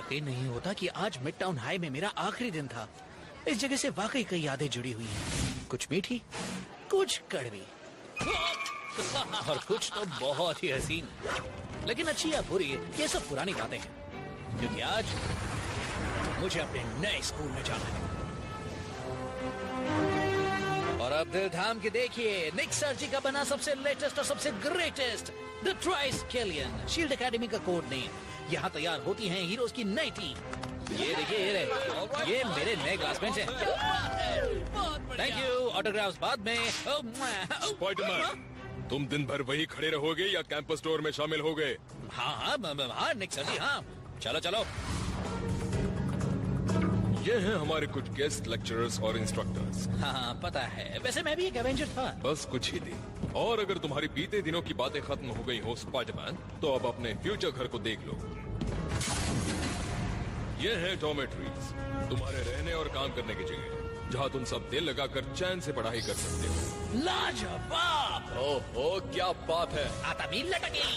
यकीन नहीं होता कि आज मिड टाउन हाई में मेरा आखिरी दिन था। इस जगह से वाकई कई यादें जुड़ी हुई हैं, कुछ मीठी, कुछ कड़वी और कुछ तो बहुत ही हसीन। लेकिन अच्छी या बुरी, ये सब पुरानी बातें हैं, क्योंकि आज मुझे अपने नए स्कूल में जाना है। और अब दिल थाम के देखिए, निक सर्जी का बना सबसे लेटेस्ट और सबसे ग्रेटेस्ट द ट्राइस्केलियन शील्ड एकेडमी का कोड नेम। यहाँ तैयार होती हैं हीरोज की नई टीम। ये देखिए, ये मेरे नए क्लासमेट्स हैं। Thank you. ऑटोग्राफ्स बाद में। स्पाइडरमैन, तुम दिन भर वही खड़े रहोगे या कैंपस स्टोर में शामिल होगे? हाँ निक सर्जी, हाँ चलो चलो। ये हैं हमारे कुछ गेस्ट लेक्चरर्स और इंस्ट्रक्टर्स। हाँ पता है, वैसे मैं भी एक एवेंजर था। बस कुछ ही दिन, और अगर तुम्हारी बीते दिनों की बातें खत्म हो गई हो स्पाइडरमैन, तो अब अपने फ्यूचर घर को देख लो। ये हैं डॉर्मेटरीज, तुम्हारे रहने और काम करने की जगह, जहाँ तुम सब दिल लगाकर चैन से पढ़ाई कर सकते हो। लाजवाब। ओहो, क्या बात है। आता भी लटकी।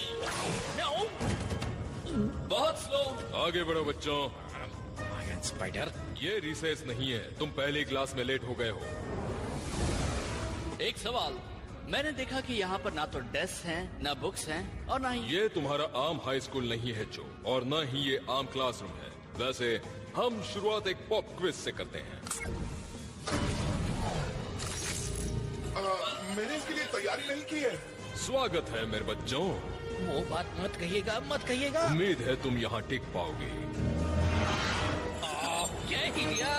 नो, बहुत स्लो। आगे बढ़ो बच्चों। स्पाइडर, ये रिसेस नहीं है, तुम पहली क्लास में लेट हो गए हो। एक सवाल, मैंने देखा कि यहाँ पर ना तो डेस्क हैं, ना बुक्स हैं और ना ही ये तुम्हारा आम हाई स्कूल नहीं है जो, और न ही ये आम क्लासरूम है। वैसे हम शुरुआत एक पॉप क्विज से करते हैं। मैंने इसके लिए तैयारी नहीं की है। स्वागत है मेरे बच्चों। वो बात मत कहिएगा, मत कहिएगा। उम्मीद है तुम यहाँ टिक पाओगे। क्या किया?